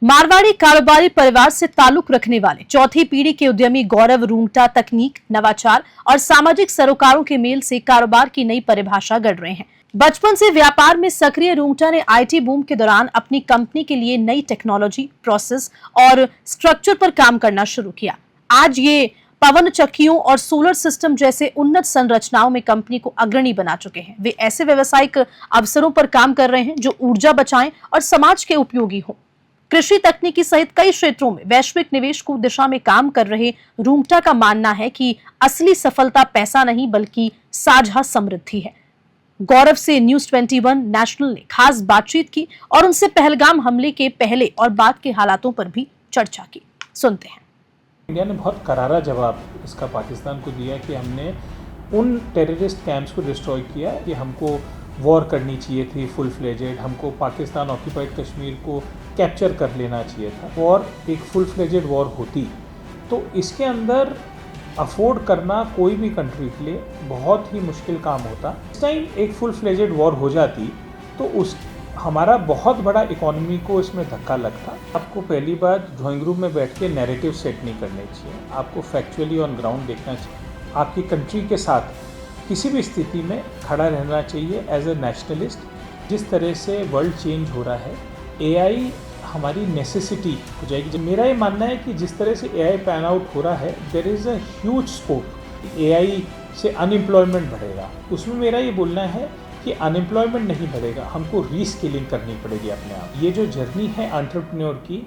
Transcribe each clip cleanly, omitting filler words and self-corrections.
मारवाड़ी कारोबारी परिवार से ताल्लुक रखने वाले चौथी पीढ़ी के उद्यमी गौरव रूंगटा तकनीक, नवाचार और सामाजिक सरोकारों के मेल से कारोबार की नई परिभाषा गढ़ रहे हैं। बचपन से व्यापार में सक्रिय रूंगटा ने आईटी बूम के दौरान अपनी कंपनी के लिए नई टेक्नोलॉजी, प्रोसेस और स्ट्रक्चर पर काम करना शुरू किया। आज ये पवन चक्कियों और सोलर सिस्टम जैसे उन्नत संरचनाओं में कंपनी को अग्रणी बना चुके हैं। वे ऐसे व्यावसायिक अवसरों पर काम कर रहे हैं जो ऊर्जा बचाएं और समाज के उपयोगी हो। कृषि तकनीकी सहित कई क्षेत्रों में वैश्विक निवेश को दिशा में काम कर रहे रूंगटा का मानना है कि असली सफलता पैसा नहीं बल्कि साझा समृद्धि है। गौरव से न्यूज़ 21 नेशनल ने खास बातचीत की और उनसे पहलगाम हमले के पहले और बाद के हालातों पर भी चर्चा की। सुनते हैं। इंडिया ने बहुत करारा जवाब इसका पाकिस्तान को दिया कि हमने उन टेररिस्ट कैंप्स को डिस्ट्रॉय किया कि हमको वॉर करनी चाहिए थी फुल फ्लेजेड, हमको पाकिस्तान ऑक्यूपाइड कश्मीर को कैप्चर कर लेना चाहिए था। वॉर एक फुल फ्लेजेड वॉर होती तो इसके अंदर अफोर्ड करना कोई भी कंट्री के लिए बहुत ही मुश्किल काम होता। इस टाइम एक फुल फ्लेजेड वॉर हो जाती तो उस हमारा बहुत बड़ा इकोनॉमी को इसमें धक्का लगता। आपको पहली बात ड्राइंग रूम में बैठ के नैरेटिव सेट नहीं करने चाहिए, आपको फैक्चुअली ऑन ग्राउंड देखना चाहिए। आपकी कंट्री के साथ किसी भी स्थिति में खड़ा रहना चाहिए एज ए नेशनलिस्ट। जिस तरह से वर्ल्ड चेंज हो रहा है, एआई हमारी नेसेसिटी हो जाएगी। मेरा ये मानना है कि जिस तरह से एआई पैन आउट हो रहा है, there is a huge scope. AI से अनएम्प्लॉयमेंट बढ़ेगा, उसमें मेरा ये बोलना है कि अनएम्प्लॉयमेंट नहीं बढ़ेगा, हमको रीस्किलिंग करनी पड़ेगी अपने आप। ये जो जर्नी है एंटरप्रेन्योर की,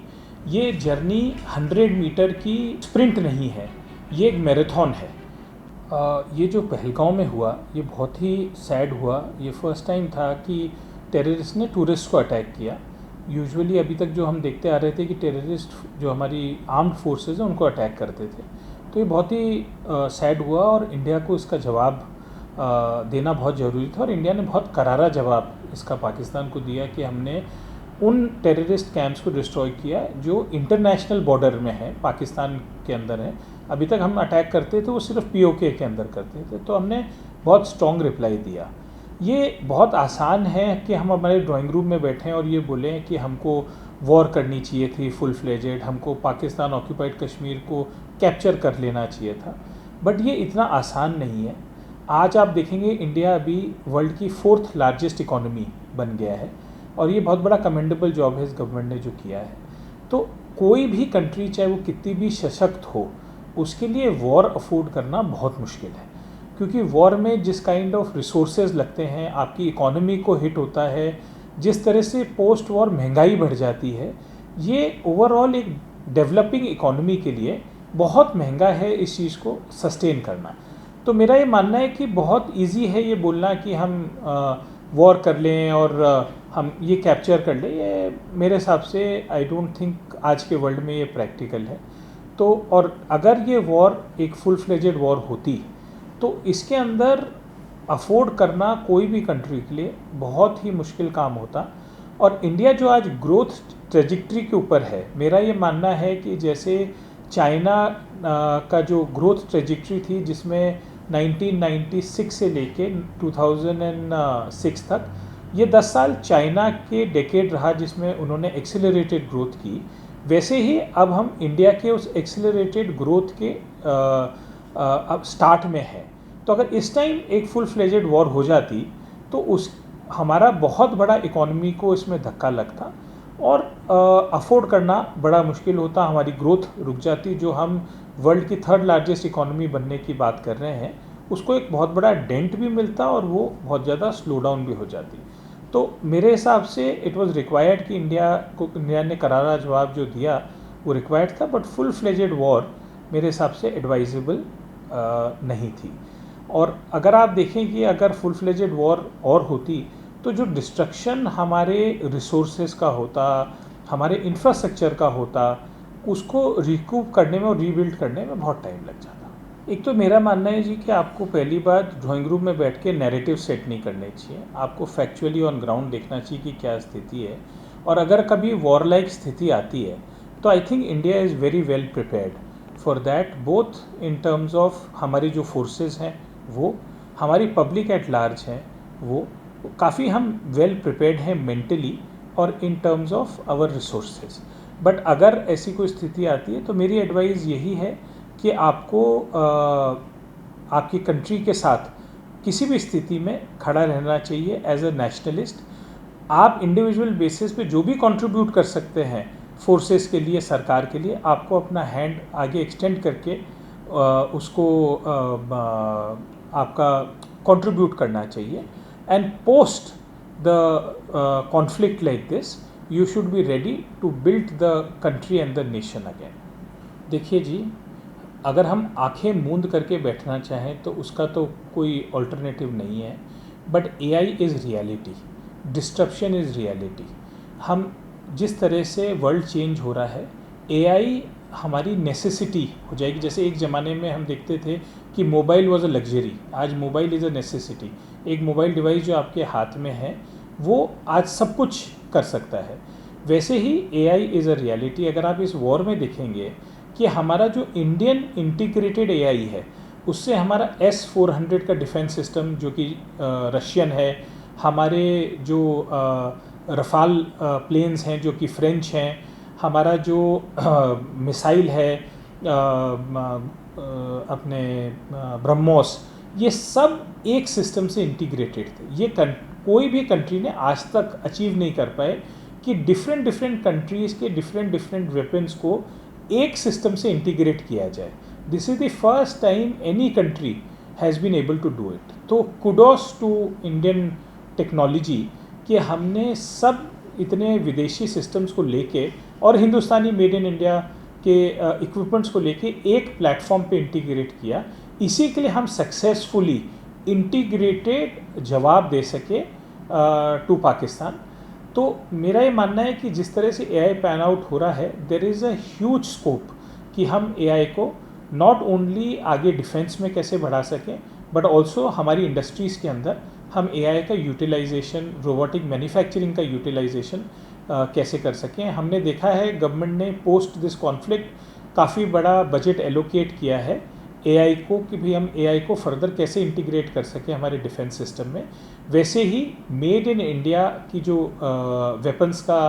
ये जर्नी 100 मीटर की स्प्रिंट नहीं है, ये एक मैराथन है। ये जो पहलगाम में हुआ ये बहुत ही सैड हुआ। ये फर्स्ट टाइम था कि टेररिस्ट ने टूरिस्ट को अटैक किया। यूजुअली अभी तक जो हम देखते आ रहे थे कि टेररिस्ट जो हमारी आर्म्ड फोर्सेस हैं उनको अटैक करते थे, तो ये बहुत ही सैड हुआ और इंडिया को इसका जवाब देना बहुत ज़रूरी था। और इंडिया ने बहुत करारा जवाब इसका पाकिस्तान को दिया कि हमने उन टेररिस्ट कैंप्स को डिस्ट्रॉय किया जो इंटरनेशनल बॉर्डर में है, पाकिस्तान के अंदर है। अभी तक हम अटैक करते थे वो सिर्फ पीओके के अंदर करते थे, तो हमने बहुत स्ट्रॉन्ग रिप्लाई दिया। ये बहुत आसान है कि हम हमारे ड्राइंग रूम में बैठें और ये बोलें कि हमको वॉर करनी चाहिए थी फुल फ्लेजेड, हमको पाकिस्तान ऑक्यूपाइड कश्मीर को कैप्चर कर लेना चाहिए था, बट ये इतना आसान नहीं है। आज आप देखेंगे इंडिया अभी वर्ल्ड की 4th लार्जेस्ट इकॉनमी बन गया है और ये बहुत बड़ा कमेंडेबल जॉब है इस गवर्नमेंट ने जो किया है। तो कोई भी कंट्री चाहे वो कितनी भी सशक्त हो, उसके लिए वॉर अफोर्ड करना बहुत मुश्किल है, क्योंकि वॉर में जिस काइंड ऑफ रिसोर्सेज लगते हैं, आपकी इकोनॉमी को हिट होता है, जिस तरह से पोस्ट वॉर महंगाई बढ़ जाती है, ये ओवरऑल एक डेवलपिंग इकोनॉमी के लिए बहुत महंगा है इस चीज़ को सस्टेन करना। तो मेरा ये मानना है कि बहुत इजी है ये बोलना कि हम वॉर कर लें और हम ये कैप्चर कर लें। ये मेरे हिसाब से आई डोंट थिंक आज के वर्ल्ड में ये प्रैक्टिकल है। तो और अगर ये वॉर एक फुल फ्लेजेड वॉर होती तो इसके अंदर अफोर्ड करना कोई भी कंट्री के लिए बहुत ही मुश्किल काम होता। और इंडिया जो आज ग्रोथ ट्रेजेक्ट्री के ऊपर है, मेरा ये मानना है कि जैसे चाइना का जो ग्रोथ ट्रेजेक्ट्री थी जिसमें 1996 से लेके 2006 तक, ये 10 साल चाइना के डेकेड रहा जिसमें उन्होंने एक्सेलरेटेड ग्रोथ की, वैसे ही अब हम इंडिया के उस एक्सेलरेटेड ग्रोथ के अब स्टार्ट में है। तो अगर इस टाइम एक फुल फ्लेजेड वॉर हो जाती तो उस हमारा बहुत बड़ा इकोनॉमी को इसमें धक्का लगता और अफोर्ड करना बड़ा मुश्किल होता, हमारी ग्रोथ रुक जाती। जो हम वर्ल्ड की 3rd लार्जेस्ट इकोनॉमी बनने की बात कर रहे हैं, उसको एक बहुत बड़ा डेंट भी मिलता और वो बहुत ज़्यादा स्लो डाउन भी हो जाती। तो मेरे हिसाब से इट वाज रिक्वायर्ड कि इंडिया ने करारा जवाब जो दिया वो रिक्वायर्ड था, बट फुल फ्लेजेड वॉर मेरे हिसाब से एडवाइजेबल नहीं थी। और अगर आप देखें कि अगर फुल फ्लेजेड वॉर और होती तो जो डिस्ट्रक्शन हमारे रिसोर्सेज का होता, हमारे इंफ्रास्ट्रक्चर का होता, उसको रिकूप करने में और रीबिल्ड करने में बहुत टाइम लग जाता। एक तो मेरा मानना है जी कि आपको पहली बात ड्राइंग रूम में बैठ के नैरेटिव सेट नहीं करने चाहिए, आपको फैक्चुअली ऑन ग्राउंड देखना चाहिए कि क्या स्थिति है। और अगर कभी वॉर लाइक स्थिति आती है तो I think India is very well prepared for that, both in terms of हमारी जो फोर्सेस हैं वो, हमारी पब्लिक एट लार्ज हैं वो, काफ़ी हम वेल प्रिपेयर्ड हैं मेंटली और in terms of our resources. But अगर ऐसी कोई स्थिति आती है तो मेरी एडवाइस यही है कि आपको आपकी कंट्री के साथ किसी भी स्थिति में खड़ा रहना चाहिए एज अ नेशनलिस्ट। आप इंडिविजुअल बेसिस पे जो भी कंट्रीब्यूट कर सकते हैं फोर्सेस के लिए, सरकार के लिए, आपको अपना हैंड आगे एक्सटेंड करके उसको आपका कंट्रीब्यूट करना चाहिए। And post the conflict like this you should be ready to build the country and the nation again. देखिए जी, अगर हम आंखें मूंद करके बैठना चाहें तो उसका तो कोई ऑल्टरनेटिव नहीं है, but AI is reality, disruption is reality. हम जिस तरह से वर्ल्ड चेंज हो रहा है, AI हमारी नेसेसिटी हो जाएगी। जैसे एक ज़माने में हम देखते थे कि मोबाइल वॉज अ लग्जरी, आज मोबाइल इज़ अ नेसेसिटी। एक मोबाइल डिवाइस जो आपके हाथ में है वो आज सब कुछ कर सकता है। वैसे ही AI इज़ अ रियलिटी। अगर आप इस वॉर में देखेंगे कि हमारा जो इंडियन इंटीग्रेटेड AI है, उससे हमारा S-400 का डिफेंस सिस्टम जो कि रशियन है, हमारे जो रफाल प्लेन्स हैं जो कि फ्रेंच हैं, हमारा जो मिसाइल है अपने ब्रह्मोस, ये सब एक सिस्टम से इंटीग्रेटेड थे। ये कोई भी कंट्री ने आज तक अचीव नहीं कर पाए कि डिफरेंट कंट्रीज़ के डिफरेंट वेपन्स को एक सिस्टम से इंटीग्रेट किया जाए। This is the first time any country has been able to do it. तो कुडोस टू इंडियन टेक्नोलॉजी कि हमने सब इतने विदेशी सिस्टम्स को लेके और हिंदुस्तानी मेड इन इंडिया के इक्विपमेंट्स को लेके एक प्लेटफॉर्म पे इंटीग्रेट किया। इसी के लिए हम सक्सेसफुली इंटीग्रेटेड जवाब दे सके टू पाकिस्तान। तो मेरा ये मानना है कि जिस तरह से AI पैन आउट हो रहा है, there is a huge scope कि हम AI को नॉट ओनली आगे डिफेंस में कैसे बढ़ा सकें, बट ऑल्सो हमारी इंडस्ट्रीज़ के अंदर हम AI का यूटिलाइजेशन, रोबोटिक मैन्युफैक्चरिंग का यूटिलाइजेशन कैसे कर सकें। हमने देखा है गवर्नमेंट ने पोस्ट दिस कॉन्फ्लिक्ट काफ़ी बड़ा बजट एलोकेट किया है AI को कि भी हम AI को फर्दर कैसे इंटीग्रेट कर सकें हमारे डिफेंस सिस्टम में। वैसे ही मेड इन इंडिया की जो वेपन्स का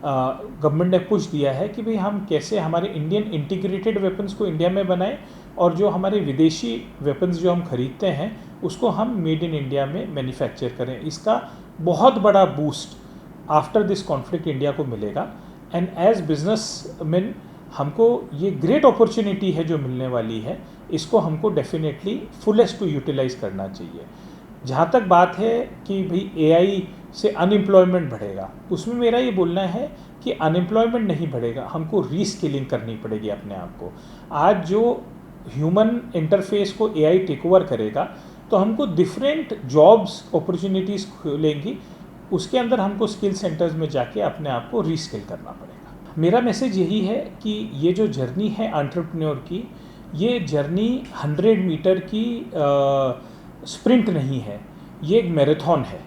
गवर्नमेंट ने पुश दिया है कि भाई हम कैसे हमारे इंडियन इंटीग्रेटेड वेपन्स को इंडिया में बनाएं और जो हमारे विदेशी वेपन्स जो हम खरीदते हैं उसको हम मेड इन इंडिया में मैन्युफैक्चर करें। इसका बहुत बड़ा boost after this conflict India को मिलेगा। एंड एज बिजनेसमैन हमको ये ग्रेट अपॉर्चुनिटी है जो मिलने वाली है, इसको हमको डेफिनेटली फुलेस्ट टू यूटिलाइज करना चाहिए। जहाँ तक बात है कि भाई AI से अनएम्प्लॉयमेंट बढ़ेगा, उसमें मेरा ये बोलना है कि अनएम्प्लॉयमेंट नहीं बढ़ेगा, हमको रीस्किलिंग करनी पड़ेगी अपने आप को। आज जो ह्यूमन इंटरफेस को AI टेक ओवर करेगा तो हमको डिफरेंट जॉब्स अपॉर्चुनिटीज़ खुलेंगी, उसके अंदर हमको स्किल सेंटर्स में जाके अपने आप को रीस्किल करना पड़ेगा। मेरा मैसेज यही है कि ये जो जर्नी है एंटरप्रेन्योर की, ये जर्नी 100 मीटर की स्प्रिंट नहीं है, ये एक मैराथन है।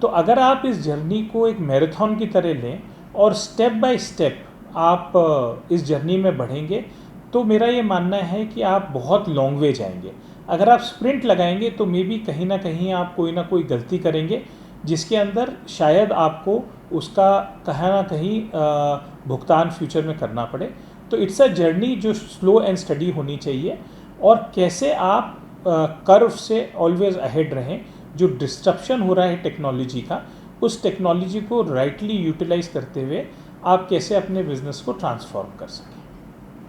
तो अगर आप इस जर्नी को एक मैराथन की तरह लें और स्टेप बाय स्टेप आप इस जर्नी में बढ़ेंगे तो मेरा ये मानना है कि आप बहुत लॉन्ग वे जाएंगे। अगर आप स्प्रिंट लगाएंगे तो मे बी कहीं ना कहीं आप कोई ना कोई गलती करेंगे जिसके अंदर शायद आपको उसका कहीं ना कहीं भुगतान फ्यूचर में करना पड़े। तो इट्स अ जर्नी जो स्लो एंड स्टडी होनी चाहिए और कैसे आप कर्व से ऑलवेज अहेड रहें। जो डिस्ट्रप्शन हो रहा है टेक्नोलॉजी का, उस टेक्नोलॉजी को राइटली यूटिलाइज करते हुए आप कैसे अपने बिजनेस को ट्रांसफॉर्म कर सकें।